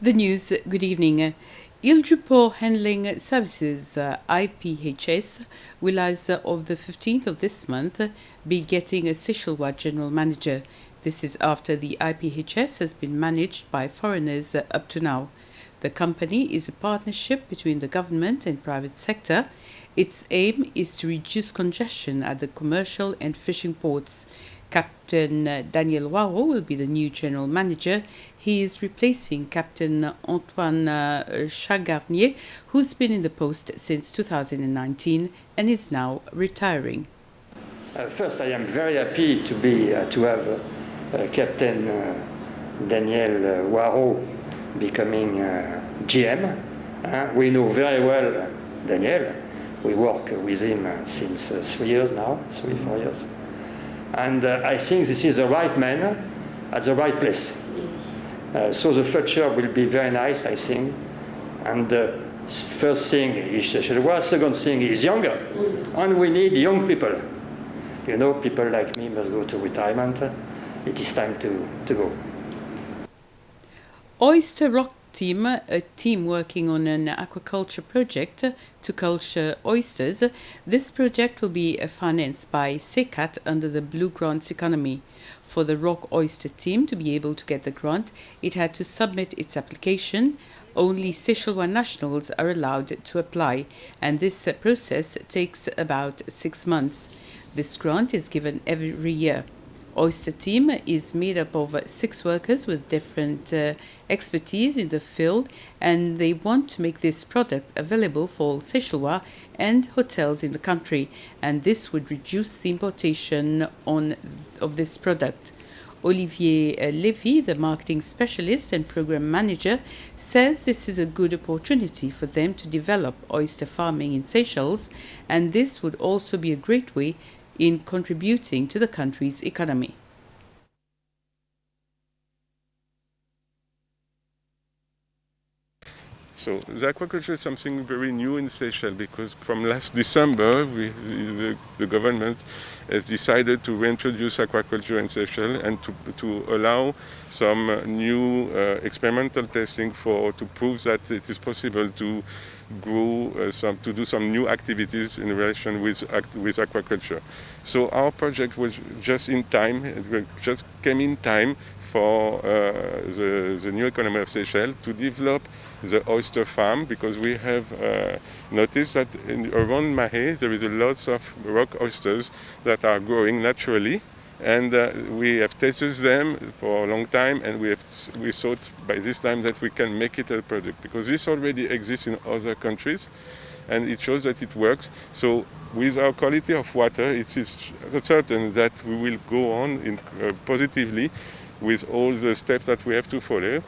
The news, good evening. Île-du-Port Handling Services, IPHS, will as of the 15th of this month be getting a Seychellois general manager. This is after the IPHS has been managed by foreigners up to now. The company is a partnership between the government and private sector. Its aim is to reduce congestion at the commercial and fishing ports. Captain Daniel Waro will be the new general manager. He is replacing Captain Antoine Chagarnier, who's been in the post since 2019 and is now retiring. First, I am very happy to have Captain Daniel Waro becoming GM. We know very well Daniel. We work with him since 3 years now, 4 years. And I think this is the right man at the right place. So the future will be very nice, I think. And the first thing is Seychellois, second thing is younger. And we need young people. You know, people like me must go to retirement. It is time to go. Oyster Rock Team, a team working on an aquaculture project to culture oysters. This project will be financed by SECAT under the Blue Grants economy. For the Rock Oyster team to be able to get the grant, it had to submit its application. Only Seychellois nationals are allowed to apply, and this process takes about 6 months. This grant is given every year. Oyster team is made up of 6 workers with different expertise in the field, and they want to make this product available for all Seychellois and hotels in the country, and this would reduce the importation of this product. Olivier Lévy, the marketing specialist and program manager, says this is a good opportunity for them to develop oyster farming in Seychelles, and this would also be a great way in contributing to the country's economy. So the aquaculture is something very new in Seychelles because from last December the government has decided to reintroduce aquaculture in Seychelles and to allow some new experimental testing to prove that it is possible to grow to do some new activities in relation with aquaculture. So our project was just in time, it just came in time for the new economy of Seychelles to develop the Oyster Farm, because we have noticed that around Mahé there is a lot of rock oysters that are growing naturally, and we have tested them for a long time, and we thought by this time that we can make it a product, because this already exists in other countries and it shows that it works. So with our quality of water, it is certain that we will go on positively with all the steps that we have to follow.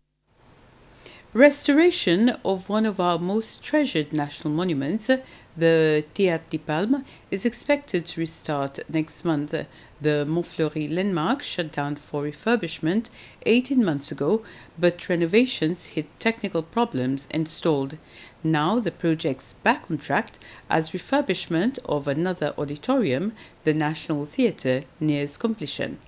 Restoration of one of our most treasured national monuments, the Théâtre des Palmes, is expected to restart next month. The Montfleury landmark shut down for refurbishment 18 months ago, but renovations hit technical problems and stalled. Now the project's back on track as refurbishment of another auditorium, the National Theatre, nears completion.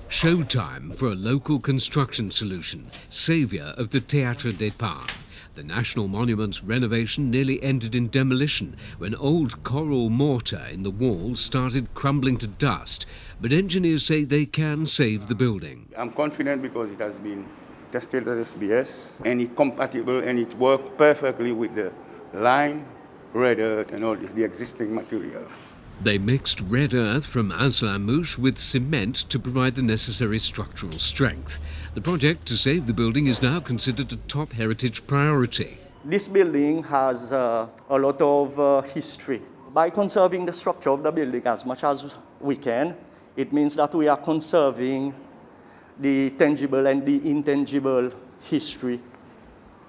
Showtime for a local construction solution, saviour of the Théâtre des Palmes. The National Monument's renovation nearly ended in demolition when old coral mortar in the walls started crumbling to dust, but engineers say they can save the building. I'm confident because it has been tested at SBS and it's compatible and it works perfectly with the lime, red earth and all this, the existing material. They mixed red earth from Aix-la-Mouche with cement to provide the necessary structural strength. The project to save the building is now considered a top heritage priority. This building has a lot of history. By conserving the structure of the building as much as we can, it means that we are conserving the tangible and the intangible history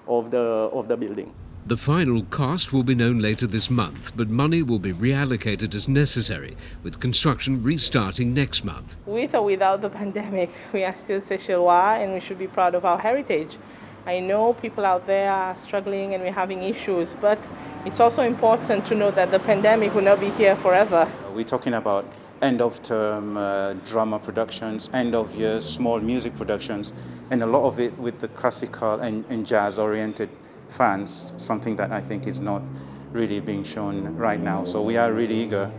of the building. The final cost will be known later this month, but money will be reallocated as necessary, with construction restarting next month. With or without the pandemic, we are still Seychellois and we should be proud of our heritage. I know people out there are struggling and we're having issues, but it's also important to know that the pandemic will not be here forever. We're talking about end-of-term drama productions, end-of-year small music productions, and a lot of it with the classical and jazz-oriented fans, something that I think is not really being shown right now. So we are really eager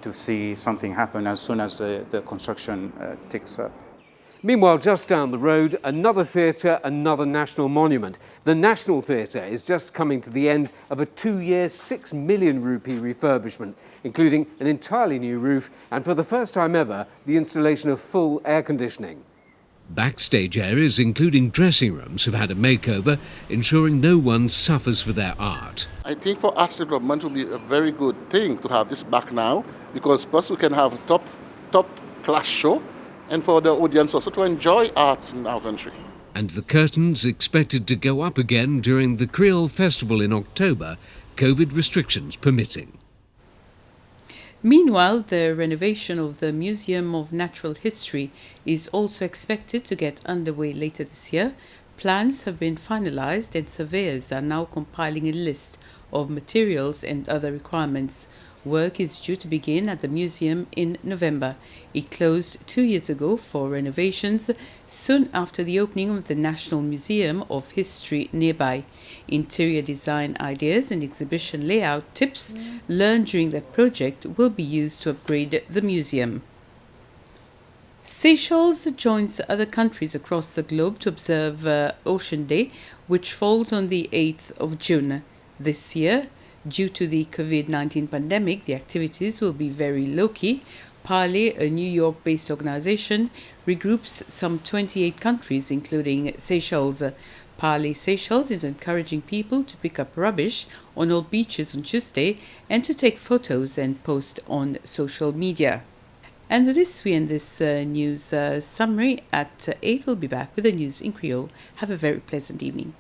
to see something happen as soon as the construction ticks up. Meanwhile, just down the road, another theatre, another national monument. The National Theatre is just coming to the end of a 2-year, 6 million rupee refurbishment, including an entirely new roof and, for the first time ever, the installation of full air conditioning. Backstage areas, including dressing rooms, have had a makeover, ensuring no one suffers for their art. I think for arts development will be a very good thing to have this back now, because plus we can have a top class show, and for the audience also to enjoy arts in our country. And the curtains expected to go up again during the Creole Festival in October, COVID restrictions permitting. Meanwhile, the renovation of the Museum of Natural History is also expected to get underway later this year. Plans have been finalized and surveyors are now compiling a list of materials and other requirements. Work is due to begin at the museum in November. It closed 2 years ago for renovations, soon after the opening of the National Museum of History nearby. Interior design ideas and exhibition layout tips learned during that project will be used to upgrade the museum. Seychelles joins other countries across the globe to observe Ocean Day, which falls on the 8th of June. This year, due to the COVID-19 pandemic, the activities will be very low-key. Parley, a New York-based organization, regroups some 28 countries, including Seychelles. Parley Seychelles is encouraging people to pick up rubbish on all beaches on Tuesday and to take photos and post on social media. And with this, we end this news summary. At 8, we'll be back with the news in Creole. Have a very pleasant evening.